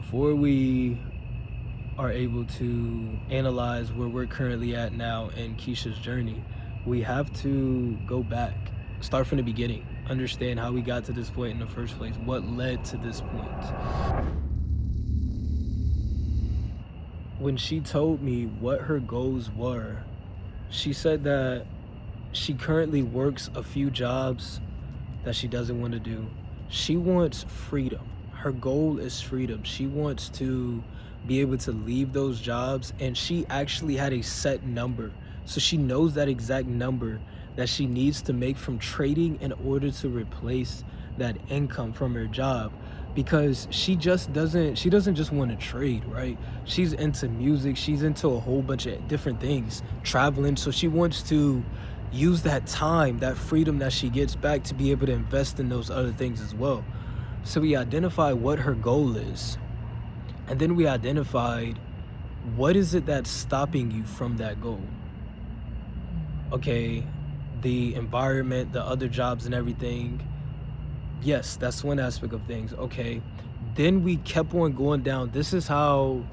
before we are able to analyze where we're currently at now in Keisha's journey, we have to go back, start from the beginning, understand how we got to this point in the first place, what led to this point. When she told me what her goals were, she said that she currently works a few jobs that she doesn't want to do. She wants freedom. Her goal is freedom. She wants to be able to leave those jobs, and she actually had a set number. So she knows that exact number that she needs to make from trading in order to replace that income from her job, because she doesn't just want to trade, right? She's into music, she's into a whole bunch of different things, traveling, so she wants to use that time, that freedom that she gets back, to be able to invest in those other things as well. So we identify what her goal is, and then we identified what is it that's stopping you from that goal. Okay, the environment, the other jobs and everything. Yes, that's one aspect of things. Okay, then we kept on going down. This is how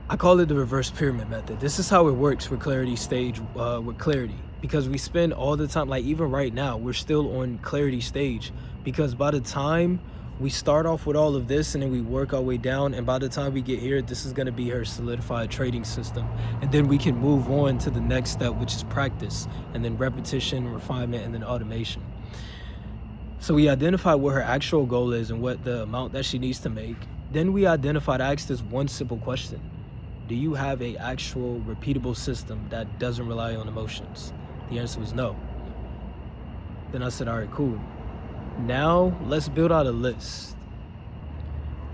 I call it the reverse pyramid method. This is how it works with clarity stage, with clarity, because we spend all the time, like even right now, we're still on clarity stage, because by the time we start off with all of this and then we work our way down, and by the time we get here, this is going to be her solidified trading system, and then we can move on to the next step, which is practice, and then repetition, refinement, and then automation. So we identify what her actual goal is and what the amount that she needs to make. Then we identified, I asked this one simple question: do you have a actual repeatable system that doesn't rely on emotions? The answer was no. Then I said, all right, cool. Now let's build out a list.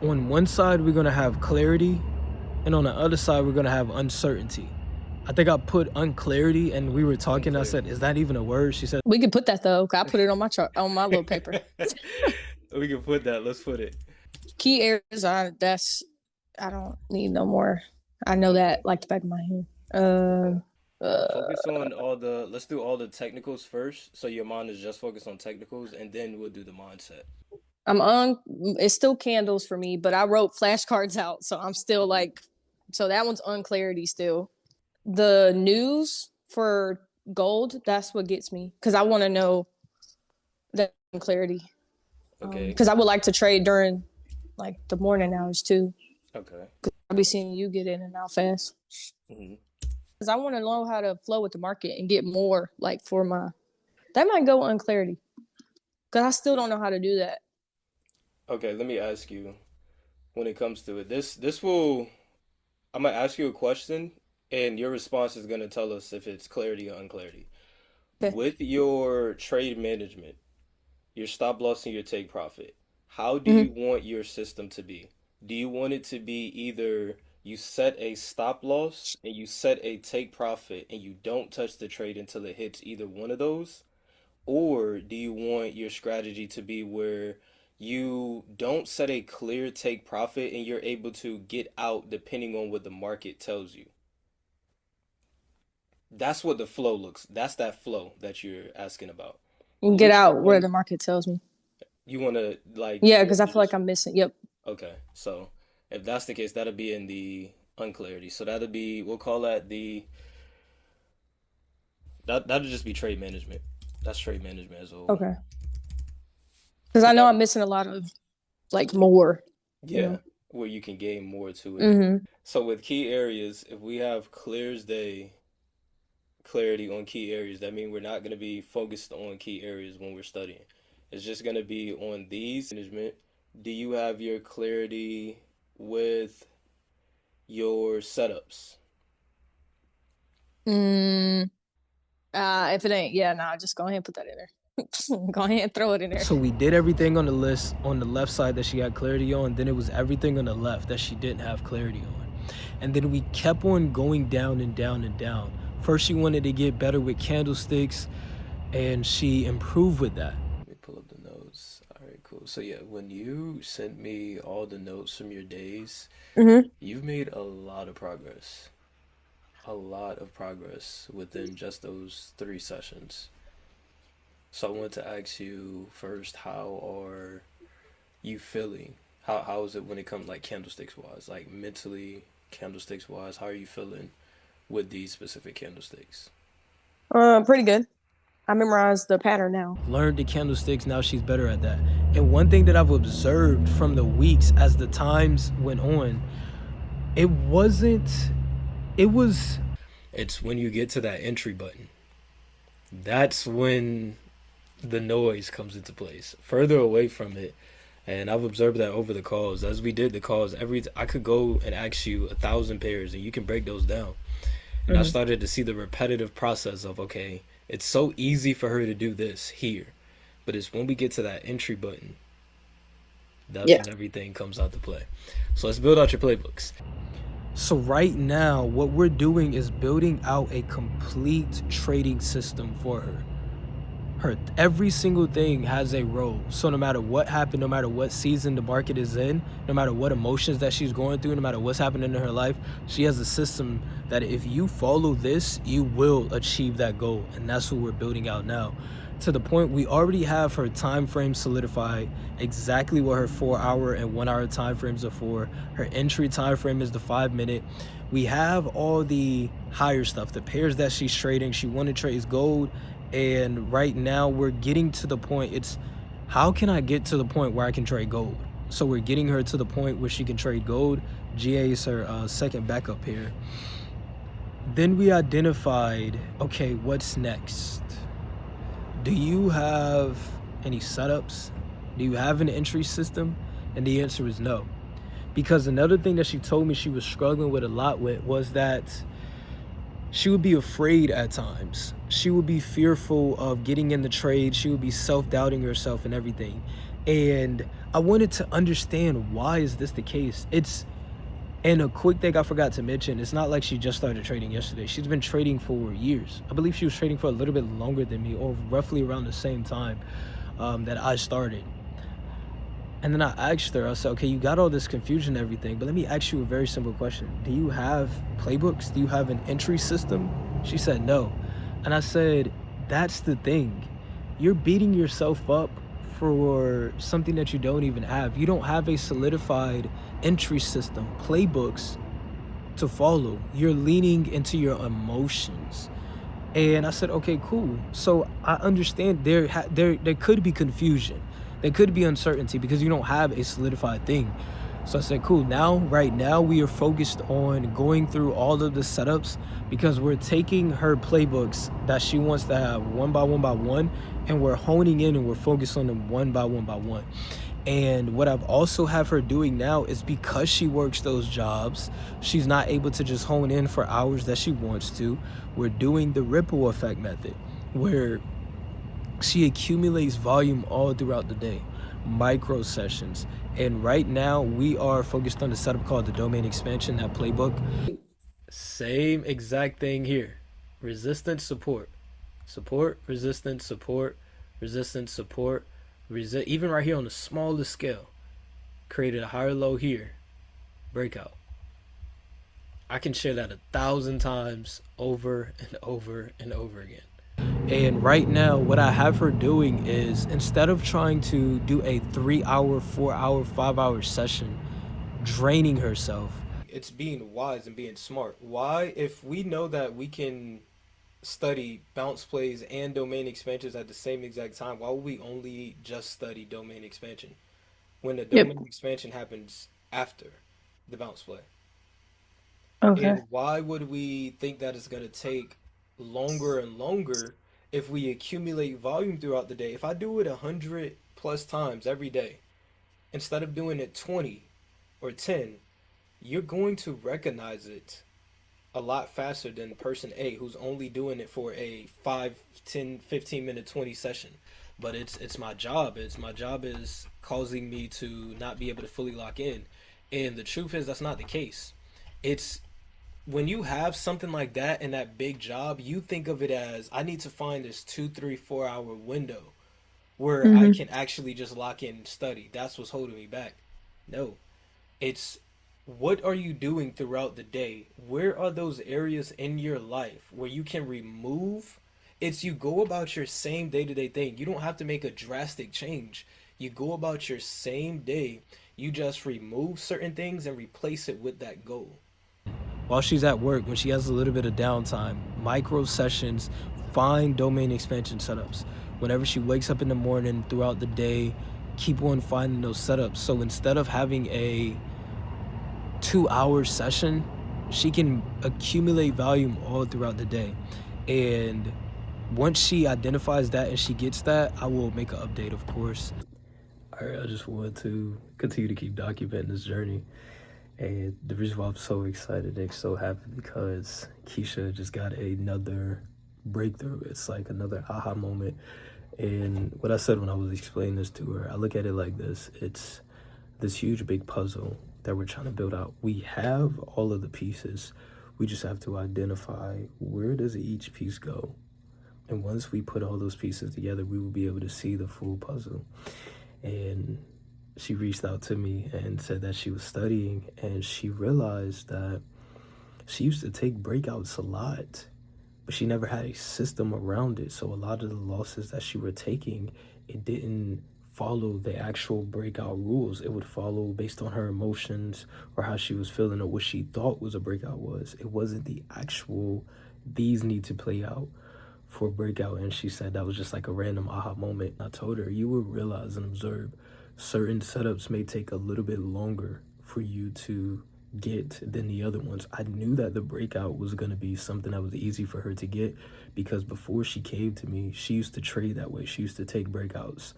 On one side, we're gonna have clarity, and on the other side, we're gonna have uncertainty. I think I put unclarity, and we were talking. I said, is that even a word? She said, We could put that though. I put it on my chart, on my little paper. we can put that. Let's put it. Key areas. I don't need no more. I know that like the back of my hand. Focus on let's do all the technicals first. So your mind is just focused on technicals, and then we'll do the mindset. I'm on. It's still candles for me, but I wrote flashcards out, so I'm still like. So that one's unclarity still. The news for gold. That's what gets me, because I want to know that clarity. Okay. Because I would like to trade during like the morning hours too. Okay. I'll be seeing you get in and out fast. Hmm. Because I want to know how to flow with the market and get more like for my. That might go unclarity, because I still don't know how to do that. Okay, let me ask you when it comes to it. This will I'm gonna ask you a question, and your response is gonna tell us if it's clarity or unclarity. Okay. With your trade management, your stop loss and your take profit, how do Mm-hmm. you want your system to be? Do you want it to be either you set a stop loss and you set a take profit and you don't touch the trade until it hits either one of those? Or do you want your strategy to be where you don't set a clear take profit and you're able to get out depending on what the market tells you? That's what the flow looks. That's that flow that you're asking about. Get Which out where one the market tells me. you want to like Yeah, you because I want to feel like just I'm missing. Yep. okay. So if that's the case, that'll be in the unclarity. So that'll be we'll call that the that'll just be trade management. That's trade management as a whole. Okay. Because I So know that I'm missing a lot of like more. You yeah, know. where you can gain more to it. Mm-hmm. So with key areas, if we have clear as day clarity on key areas, that means we're not going to be focused on key areas when we're studying. It's just going to be on these management. Do you have your clarity with your setups? Mm, if it ain't, yeah, nah, just go ahead and put that in there. Go ahead and throw it in there. So we did everything on the list on the left side that she had clarity on. Then it was everything on the left that she didn't have clarity on. And then we kept on going down and down and down. First, she wanted to get better with candlesticks, and she improved with that. Let me pull up the notes. All right, cool. So yeah, when you sent me all the notes from your days, you've made a lot of progress. A lot of progress within just those 3 sessions. So I want to ask you first, how are you feeling? How is it when it comes like candlesticks wise, like mentally candlesticks wise? How are you feeling with these specific candlesticks? Pretty good. I memorized the pattern now. Learned the candlesticks, now she's better at that. And one thing that I've observed from the weeks as the times went on, it wasn't, it was, it's when you get to that entry button. That's when the noise comes into place. Further away from it, and I've observed that over the calls, as we did the calls, I could go and ask you 1,000 pairs, and you can break those down. And I started to see the repetitive process of, okay, it's so easy for her to do this here, but it's when we get to that entry button, that's when everything comes out to play. So let's build out your playbooks. So right now, what we're doing is building out a complete trading system for her. Every single thing has a role. So no matter what happened, no matter what season the market is in, no matter what emotions that she's going through, no matter what's happening in her life, she has a system that if you follow this, you will achieve that goal. And that's what we're building out now. To the point we already have her time frame solidified, exactly what her 4-hour and 1-hour time frames are for. Her entry time frame is the 5-minute. We have all the higher stuff, the pairs that she's trading. She wanted to trade gold. And right now we're getting to the point, it's how can I get to the point where I can trade gold? So we're getting her to the point where she can trade gold. GA is her second backup here. Then we identified, okay, what's next? Do you have any setups? Do you have an entry system? And the answer is no. Because another thing that she told me she was struggling with a lot with was that she would be afraid at times. She would be fearful of getting in the trade. She would be self-doubting herself and everything. And I wanted to understand, why is this the case? And a quick thing I forgot to mention, it's not like she just started trading yesterday. She's been trading for years. I believe she was trading for a little bit longer than me, or roughly around the same time that I started. And then I asked her, I said, okay, you got all this confusion and everything, but let me ask you a very simple question. Do you have playbooks? Do you have an entry system? She said no. And I said, that's the thing. You're beating yourself up for something that you don't even have. You don't have a solidified entry system, playbooks to follow. You're leaning into your emotions. And I said, okay, cool. So I understand there could be confusion. There could be uncertainty because you don't have a solidified thing. So I said, cool. Right now, we are focused on going through all of the setups because we're taking her playbooks that she wants to have one by one, and we're honing in and we're focused on them one by one. And what I've also have her doing now is, because she works those jobs, she's not able to just hone in for hours that she wants to. We're doing the ripple effect method, where she accumulates volume all throughout the day, micro sessions. And right now we are focused on the setup called the domain expansion, that playbook. Same exact thing here. Resistance, support, resistance, support, resistance, support, even right here on the smallest scale, created a higher low here, breakout. I can share that 1,000 times over and over and over again. And right now, what I have her doing is, instead of trying to do a 3-hour, 4-hour, 5-hour session, draining herself, it's being wise and being smart. Why? If we know that we can study bounce plays and domain expansions at the same exact time, why would we only just study domain expansion when the domain expansion happens after the bounce play? Okay. And why would we think that it's going to take longer and longer if we accumulate volume throughout the day? If I do it 100 plus times every day, instead of doing it 20 or 10, you're going to recognize it a lot faster than person A, who's only doing it for a 5, 10, 15 minute, 20 session. But it's my job. My job is causing me to not be able to fully lock in. And the truth is, that's not the case. It's when you have something like that in that big job, you think of it as, I need to find this 2, 3, 4 hour window where I can actually just lock in and study. That's what's holding me back. No, it's, what are you doing throughout the day? Where are those areas in your life where you can remove? It's, you go about your same day-to-day thing. You don't have to make a drastic change. You go about your same day. You just remove certain things and replace it with that goal. While she's at work, when she has a little bit of downtime, micro sessions, find domain expansion setups. Whenever she wakes up in the morning, throughout the day, keep on finding those setups. So instead of having a 2-hour session, she can accumulate volume all throughout the day. And once she identifies that and she gets that, I will make an update, of course. All right, I just want to continue to keep documenting this journey. And the reason why I'm so excited and so happy, because Keisha just got another breakthrough. It's like another aha moment. And what I said when I was explaining this to her, I look at it like this. It's this huge big puzzle that we're trying to build out. We have all of the pieces. We just have to identify, where does each piece go? And once we put all those pieces together, we will be able to see the full puzzle. And she reached out to me and said that she was studying, and she realized that she used to take breakouts a lot, but she never had a system around it. So a lot of the losses that she were taking, it didn't follow the actual breakout rules. It would follow based on her emotions or how she was feeling or what she thought was a breakout was. It wasn't the actual, these need to play out for a breakout. And she said that was just like a random aha moment. I told her, you will realize and observe certain setups may take a little bit longer for you to get than the other ones. I knew that the breakout was going to be something that was easy for her to get, because before she came to me, she used to trade that way. She used to take breakouts,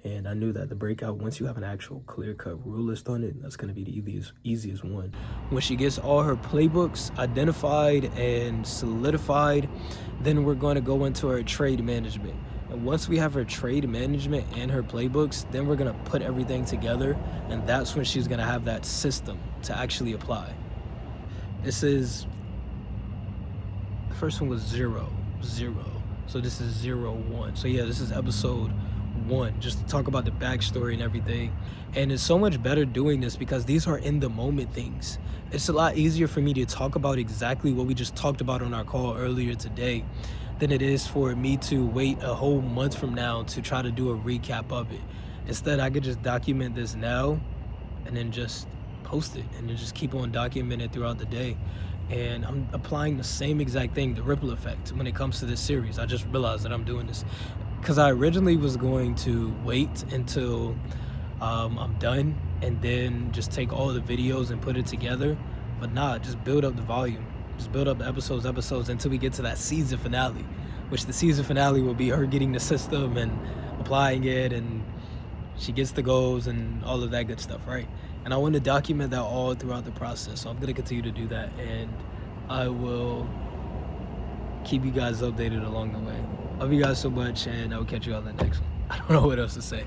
and I knew that the breakout, once you have an actual clear-cut rule list on it, that's going to be the easiest one. When she gets all her playbooks identified and solidified, then we're going to go into her trade management. And once we have her trade management and her playbooks, then we're going to put everything together, and that's when she's going to have that system to actually apply. This is, the first one was 0. So this is 01. So yeah, this is episode 1, just to talk about the backstory and everything. And it's so much better doing this because these are in the moment things. It's a lot easier for me to talk about exactly what we just talked about on our call earlier today than it is for me to wait a whole month from now to try to do a recap of it. Instead, I could just document this now and then just post it and then just keep on documenting it throughout the day. And I'm applying the same exact thing, the ripple effect, when it comes to this series. I just realized that I'm doing this because I originally was going to wait until I'm done and then just take all the videos and put it together. But nah, just build up the volume. Just build up the episodes until we get to that season finale, which the season finale will be her getting the system and applying it, and she gets the goals and all of that good stuff, right? And I want to document that all throughout the process. So I'm going to continue to do that, and I will keep you guys updated along the way. Love you guys so much, and I will catch you on the next one. I don't know what else to say.